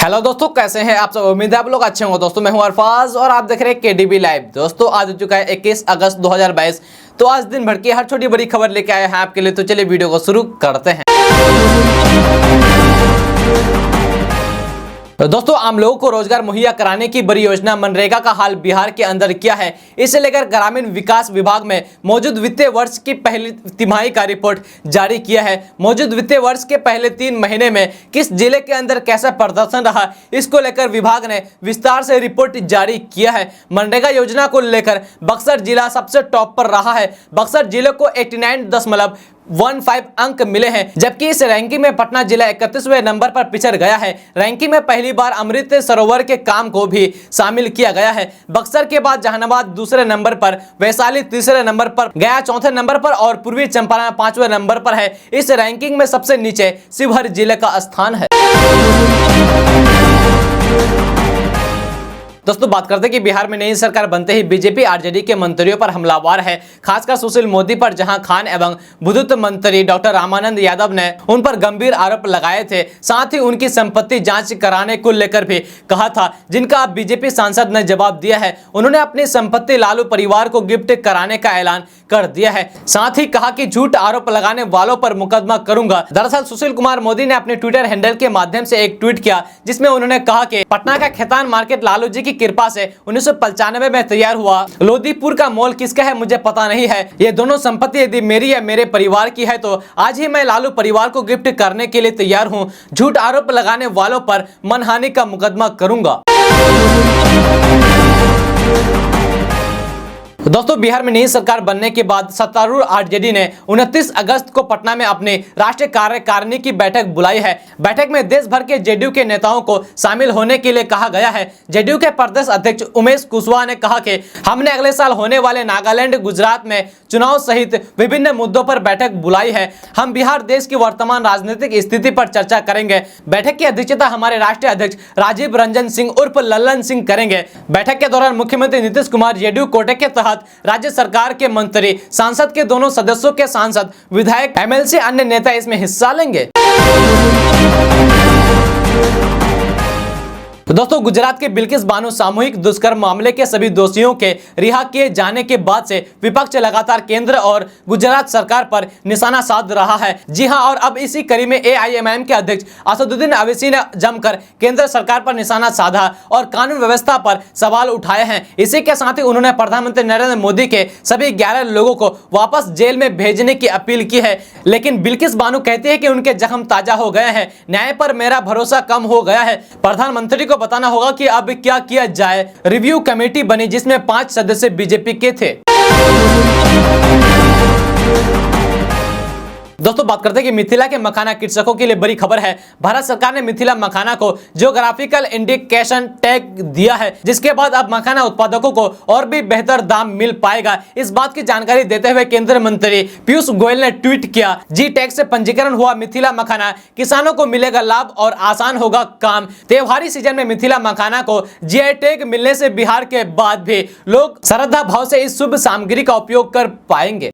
Hello दोस्तों, कैसे हैं आप सब। उम्मीद है आप लोग अच्छे होंगे। दोस्तों मैं हूं अरफाज और आप देख रहे हैं केडीबी लाइव। दोस्तों आज हो चुका है 21 अगस्त 2022। तो आज दिन भर की हर छोटी बड़ी खबर लेके आए हैं आपके लिए। तो चलिए वीडियो को शुरू करते हैं। तो दोस्तों आम लोगों को रोजगार मुहैया कराने की बड़ी योजना मनरेगा का हाल बिहार के अंदर क्या है, इसे लेकर ग्रामीण विकास विभाग में मौजूद वित्तीय वर्ष की पहली तिमाही का रिपोर्ट जारी किया है। मौजूद वित्तीय वर्ष के पहले 3 महीने में किस जिले के अंदर कैसा प्रदर्शन रहा, इसको लेकर विभाग ने विस्तार से रिपोर्ट जारी किया है। मनरेगा योजना को लेकर बक्सर जिला सबसे टॉप पर रहा है। बक्सर जिले को 89.15 अंक मिले हैं, जबकि इस रैंकिंग में पटना जिला 31वें नंबर पर पिछड़ गया है। रैंकिंग में पहली बार अमृत सरोवर के काम को भी शामिल किया गया है। बक्सर के बाद जहानाबाद दूसरे नंबर पर, वैशाली तीसरे नंबर पर, गया चौथे नंबर पर और पूर्वी चंपारण 5वें नंबर पर है। इस रैंकिंग में सबसे नीचे शिवहर जिले का स्थान है। दोस्तों बात करते हैं कि बिहार में नई सरकार बनते ही बीजेपी आरजेडी के मंत्रियों पर हमलावर है, खासकर सुशील मोदी पर, जहां खान एवं विद्युत मंत्री डॉक्टर रामानंद यादव ने उन पर गंभीर आरोप लगाए थे। साथ ही उनकी संपत्ति जांच कराने को लेकर भी कहा था, जिनका अब बीजेपी सांसद ने जवाब दिया है। उन्होंने अपनी संपत्ति लालू परिवार को गिफ्ट कराने का ऐलान कर दिया है। साथ ही कहा कि झूठ आरोप लगाने वालों पर मुकदमा करूंगा। दरअसल सुशील कुमार मोदी ने अपने ट्विटर हैंडल के माध्यम से एक ट्वीट किया, जिसमें उन्होंने कहा कि पटना का खेतान मार्केट लालू जी की कृपा से 1995 में तैयार हुआ। लोदीपुर का मॉल किसका है मुझे पता नहीं है। ये दोनों संपत्ति यदि मेरी या मेरे परिवार की है तो आज ही मैं लालू परिवार को गिफ्ट करने के लिए तैयार हूं। झूठ आरोप लगाने वालों पर मनहानि का मुकदमा करूंगा। दोस्तों बिहार में नई सरकार बनने के बाद सत्तारूढ़ आरजेडी ने 29 अगस्त को पटना में अपनी राष्ट्रीय कार्यकारिणी की बैठक बुलाई है। बैठक में देश भर के जेडीयू के नेताओं को शामिल होने के लिए कहा गया है। जेडीयू के प्रदेश अध्यक्ष उमेश कुशवाहा ने कहा कि हमने अगले साल होने वाले नागालैंड, गुजरात में चुनाव सहित विभिन्न मुद्दों पर बैठक बुलाई है। हम बिहार देश की वर्तमान राजनीतिक स्थिति पर चर्चा करेंगे। बैठक की अध्यक्षता हमारे राष्ट्रीय अध्यक्ष राजीव रंजन सिंह उर्फ लल्लन सिंह करेंगे। बैठक के दौरान मुख्यमंत्री नीतीश कुमार, जेडीयू कोटे के तहत राज्य सरकार के मंत्री, सांसद के दोनों सदस्यों के सांसद, विधायक, एमएलसी, अन्य नेता इसमें हिस्सा लेंगे। तो दोस्तों गुजरात के बिल्किस बानो सामूहिक दुष्कर्म मामले के सभी दोषियों के रिहा किए जाने के बाद से विपक्ष लगातार केंद्र और गुजरात सरकार पर निशाना साध रहा है। जी हां, और अब इसी कड़ी में एआईएमआईएम के अध्यक्ष असदुद्दीन अवैसी ने जमकर केंद्र सरकार पर निशाना साधा और कानून व्यवस्था पर सवाल उठाए हैं। इसी के साथ ही उन्होंने प्रधानमंत्री नरेंद्र मोदी के सभी 11 लोगों को वापस जेल में भेजने की अपील की है। लेकिन बिल्किस बानो कहती है कि उनके जख्म ताजा हो गए हैं, न्याय पर मेरा भरोसा कम हो गया है। प्रधानमंत्री को बताना होगा कि अब क्या किया जाए। रिव्यू कमेटी बनी जिसमें 5 सदस्य बीजेपी के थे। दोस्तों बात करते हैं कि मिथिला के मखाना कृषकों के लिए बड़ी खबर है। भारत सरकार ने मिथिला मखाना को जियोग्राफिकल इंडिकेशन टैग दिया है, जिसके बाद अब मखाना उत्पादकों को और भी बेहतर दाम मिल पाएगा। इस बात की जानकारी देते हुए केंद्रीय मंत्री पीयूष गोयल ने ट्वीट किया, जी टैग से पंजीकरण हुआ मिथिला मखाना, किसानों को मिलेगा लाभ और आसान होगा काम। त्योहारी सीजन में मिथिला मखाना को जीआई टैग मिलने से बिहार के बाद भी लोग श्रद्धा भाव से इस शुभ सामग्री का उपयोग कर पाएंगे।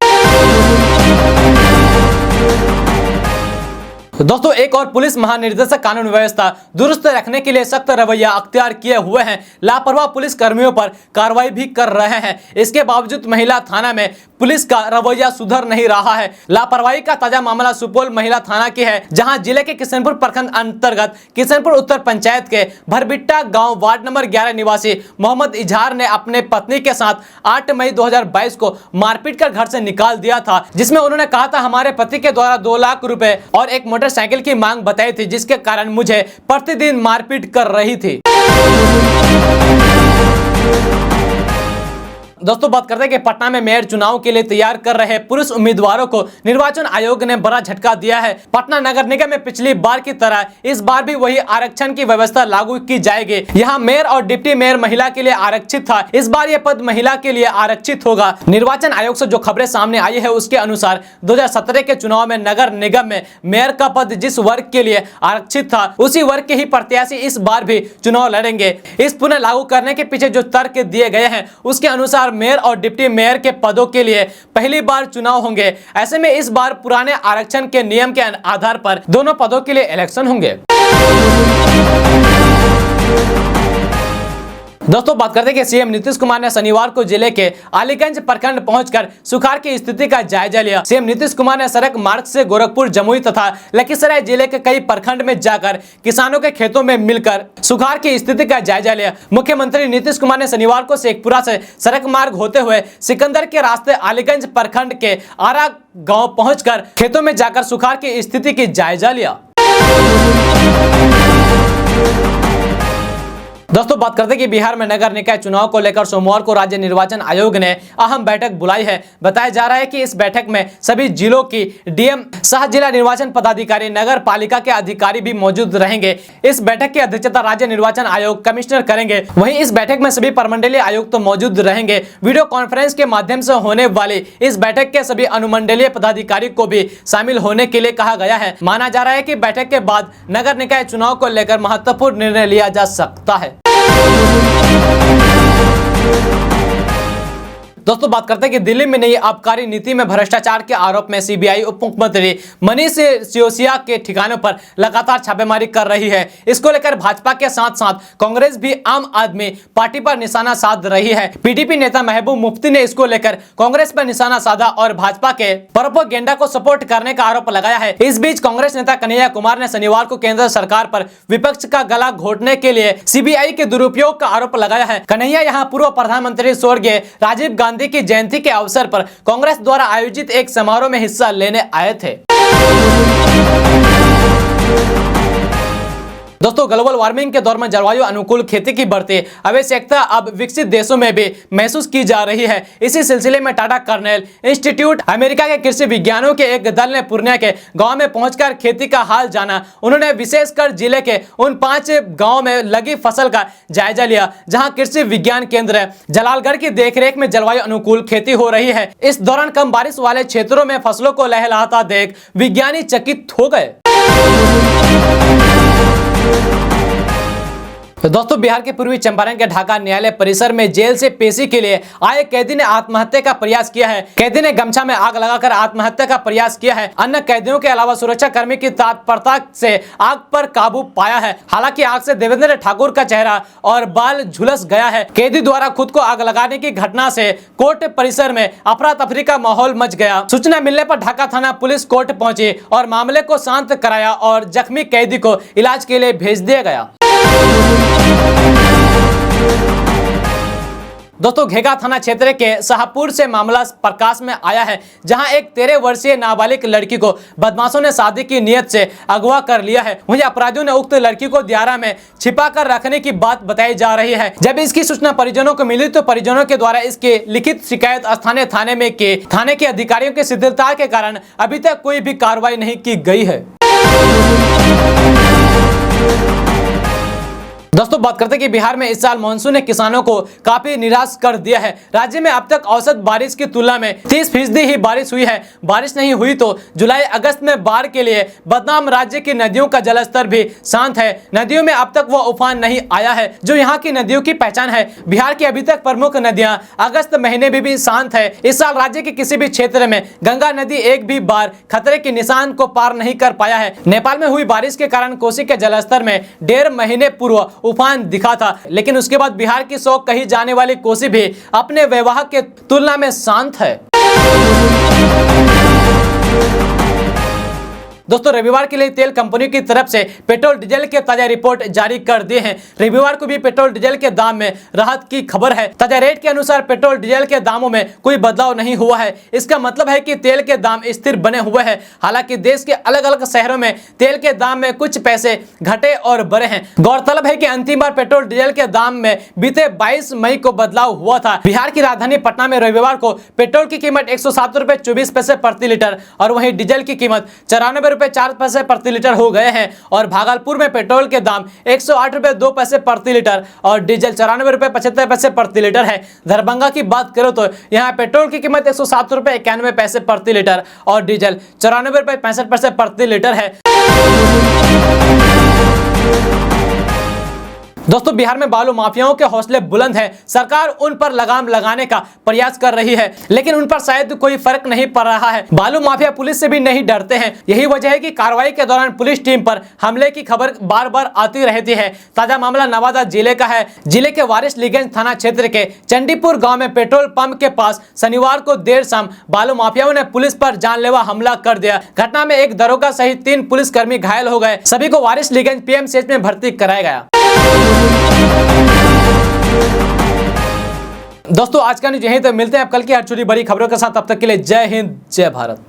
दोस्तों एक और पुलिस महानिदेशक कानून व्यवस्था दुरुस्त रखने के लिए सख्त रवैया अख्तियार किए हुए हैं। लापरवाह पुलिस कर्मियों पर कार्रवाई भी कर रहे हैं। इसके बावजूद महिला थाना में पुलिस का रवैया सुधर नहीं रहा है। लापरवाही का ताजा मामला सुपौल महिला थाना की है, जहां जिले के किशनपुर प्रखंड अंतर्गत किशनपुर उत्तर पंचायत के भरबिट्टा गांव वार्ड नंबर 11 निवासी मोहम्मद इजहार ने अपने पत्नी के साथ 8 मई 2022 को मारपीट कर घर से निकाल दिया था, जिसमें उन्होंने कहा था हमारे पति के द्वारा 2 लाख रुपए और एक मोटरसाइकिल की मांग बताई थी, जिसके कारण मुझे प्रतिदिन मारपीट कर रही थी। दोस्तों बात करते हैं कि पटना में मेयर चुनाव के लिए तैयार कर रहे पुरुष उम्मीदवारों को निर्वाचन आयोग ने बड़ा झटका दिया है। पटना नगर निगम में पिछली बार की तरह इस बार भी वही आरक्षण की व्यवस्था लागू की जाएगी। यहाँ मेयर और डिप्टी मेयर महिला के लिए आरक्षित था, इस बार यह पद महिला के लिए आरक्षित होगा। निर्वाचन आयोग से जो खबरें सामने आई है उसके अनुसार 2017 के चुनाव में नगर निगम में मेयर का पद जिस वर्ग के लिए आरक्षित था, उसी वर्ग के ही प्रत्याशी इस बार भी चुनाव लड़ेंगे। इस पुनः लागू करने के पीछे जो तर्क दिए गए हैं उसके अनुसार मेयर और डिप्टी मेयर के पदों के लिए पहली बार चुनाव होंगे। ऐसे में इस बार पुराने आरक्षण के नियम के आधार पर दोनों पदों के लिए इलेक्शन होंगे। दोस्तों बात करते हैं कि सीएम नीतीश कुमार ने शनिवार को जिले के अलीगंज प्रखंड पहुंचकर सुखाड़ की स्थिति का जायजा लिया। सीएम नीतीश कुमार ने सड़क मार्ग से गोरखपुर, जमुई तथा लखीसराय जिले के कई प्रखंड में जाकर किसानों के खेतों में मिलकर सुखाड़ की स्थिति का जायजा लिया। मुख्यमंत्री नीतीश कुमार ने शनिवार को शेखपुरा से सड़क मार्ग होते हुए सिकंदर के रास्ते अलीगंज प्रखंड के आरा गाँव पहुंचकर खेतों में जाकर सुखाड़ की स्थिति की जायजा लिया। दोस्तों बात करते हैं कि बिहार में नगर निकाय चुनाव को लेकर सोमवार को राज्य निर्वाचन आयोग ने अहम बैठक बुलाई है। बताया जा रहा है कि इस बैठक में सभी जिलों की डीएम सह जिला निर्वाचन पदाधिकारी, नगर पालिका के अधिकारी भी मौजूद रहेंगे। इस बैठक की अध्यक्षता राज्य निर्वाचन आयोग कमिश्नर करेंगे। वहीं इस बैठक में सभी प्रमंडलीय आयुक्त तो मौजूद रहेंगे। वीडियो कॉन्फ्रेंस के माध्यम से होने वाली इस बैठक के सभी अनुमंडलीय पदाधिकारी को भी शामिल होने के लिए कहा गया है। माना जा रहा है कि बैठक के बाद नगर निकाय चुनाव को लेकर महत्वपूर्ण निर्णय लिया जा सकता है। दोस्तों बात करते हैं कि दिल्ली में नई आबकारी नीति में भ्रष्टाचार के आरोप में सीबीआई उप मुख्यमंत्री मनीष सिसोदिया के ठिकानों पर लगातार छापेमारी कर रही है। इसको लेकर भाजपा के साथ साथ कांग्रेस भी आम आदमी पार्टी पर निशाना साध रही है। पीडीपी नेता महबूब मुफ्ती ने इसको लेकर कांग्रेस पर निशाना साधा और भाजपा के प्रोपेगेंडा को सपोर्ट करने का आरोप लगाया है। इस बीच कांग्रेस नेता कन्हैया कुमार ने शनिवार को केंद्र सरकार पर विपक्ष का गला घोटने के लिए सीबीआई के दुरुपयोग का आरोप लगाया है। कन्हैया यहाँ पूर्व प्रधानमंत्री स्वर्गीय राजीव गांधी की जयंती के अवसर पर कांग्रेस द्वारा आयोजित एक समारोह में हिस्सा लेने आए थे। दोस्तों ग्लोबल वार्मिंग के दौर में जलवायु अनुकूल खेती की बढ़ती आवश्यकता अब विकसित देशों में भी महसूस की जा रही है। इसी सिलसिले में टाटा कर्नेल इंस्टीट्यूट अमेरिका के कृषि विज्ञानों के एक दल ने पूर्णिया के गांव में पहुंचकर खेती का हाल जाना। उन्होंने विशेषकर जिले के उन 5 गांव में लगी फसल का जायजा लिया जहां कृषि विज्ञान केंद्र जलालगढ़ की देखरेख में जलवायु अनुकूल खेती हो रही है। इस दौरान कम बारिश वाले क्षेत्रों में फसलों को लहलहाता देख विज्ञानी चकित हो गए। तो दोस्तों बिहार के पूर्वी चंपारण के ढाका न्यायालय परिसर में जेल से पेशी के लिए आए कैदी ने आत्महत्या का प्रयास किया है। कैदी ने गमछा में आग लगाकर आत्महत्या का प्रयास किया है। अन्य कैदियों के अलावा सुरक्षा कर्मी की तत्परता से आग पर काबू पाया है। हालांकि आग से देवेंद्र ठाकुर का चेहरा और बाल झुलस गया है। कैदी द्वारा खुद को आग लगाने की घटना से कोर्ट परिसर में अफरा तफरी का माहौल मच गया। सूचना मिलने पर ढाका थाना पुलिस कोर्ट पहुंची और मामले को शांत कराया और जख्मी कैदी को इलाज के लिए भेज दिया गया। दोस्तों घेगा थाना क्षेत्र के शाहपुर से मामला प्रकाश में आया है, जहां एक 13 वर्षीय नाबालिग लड़की को बदमाशों ने शादी की नियत से अगवा कर लिया है। वहीं अपराधियों ने उक्त लड़की को दियारा में छिपा कर रखने की बात बताई जा रही है। जब इसकी सूचना परिजनों को मिली तो परिजनों के द्वारा इसकी लिखित शिकायत स्थानीय थाने में की। थाने के अधिकारियों की शिथिलता के कारण अभी तक कोई भी कार्रवाई नहीं की गई है। दोस्तों बात करते हैं कि बिहार में इस साल मानसून ने किसानों को काफी निराश कर दिया है। राज्य में अब तक औसत बारिश की तुलना में 30% ही बारिश हुई है। बारिश नहीं हुई तो जुलाई अगस्त में बाढ़ के लिए बदनाम राज्य की नदियों का जलस्तर भी शांत है। नदियों में अब तक वो उफान नहीं आया है जो यहाँ की नदियों की पहचान है। बिहार की अभी तक प्रमुख नदियां अगस्त महीने में भी शांत है। इस साल राज्य के किसी भी क्षेत्र में गंगा नदी एक भी बार खतरे के निशान को पार नहीं कर पाया है। नेपाल में हुई बारिश के कारण कोसी के जलस्तर में 1.5 महीने पूर्व उफान दिखा था, लेकिन उसके बाद बिहार की 100 कही जाने वाली कोसी भी अपने वैवाह के तुलना में शांत है। दोस्तों रविवार के लिए तेल कंपनियों की तरफ से पेट्रोल डीजल के ताजा रिपोर्ट जारी कर दिए हैं। रविवार को भी पेट्रोल डीजल के दाम में राहत की खबर है। ताजा रेट के अनुसार पेट्रोल डीजल के दामों में कोई बदलाव नहीं हुआ है। इसका मतलब है कि तेल के दाम स्थिर बने हुए हैं। हालांकि देश के अलग अलग शहरों में तेल के दाम में कुछ पैसे घटे और बढ़े हैं। गौरतलब है कि अंतिम बार पेट्रोल डीजल के दाम में बीते 22 मई को बदलाव हुआ था। बिहार की राजधानी पटना में रविवार को पेट्रोल की कीमत 107 रुपए 24 पैसे प्रति लीटर और वहीं डीजल की कीमत 94 रुपए 4 पैसे प्रति लीटर हो गए हैं। और भागलपुर में पेट्रोल के दाम 108 रुपए 2 पैसे प्रति लीटर और डीजल 94 रुपए 75 पैसे प्रति लीटर है। दरभंगा की बात करो तो यहाँ पेट्रोल की कीमत 107 रुपए 91 पैसे प्रति लीटर और डीजल 94 रुपए 65 पैसे प्रति लीटर है। दोस्तों, बिहार में बालू माफियाओं के हौसले बुलंद हैं। सरकार उन पर लगाम लगाने का प्रयास कर रही है, लेकिन उन पर शायद कोई फर्क नहीं पड़ रहा है। बालू माफिया पुलिस से भी नहीं डरते हैं। यही वजह है कि कार्रवाई के दौरान पुलिस टीम पर हमले की खबर बार बार आती रहती है। ताजा मामला नवादा जिले का है। जिले के वारिसलीगंज थाना क्षेत्र के चंडीपुर गाँव में पेट्रोल पंप के पास शनिवार को देर शाम बालू माफियाओं ने पुलिस पर जानलेवा हमला कर दिया। घटना में एक दरोगा सहित 3 पुलिसकर्मी घायल हो गए। सभी को वारिसलीगंज पीएमसीएच में भर्ती कराया गया। दोस्तों, आज का न्यूज यहीं तक। मिलते हैं अब कल की हर छोटी बड़ी खबरों के साथ। तब तक के लिए जय हिंद, जय भारत।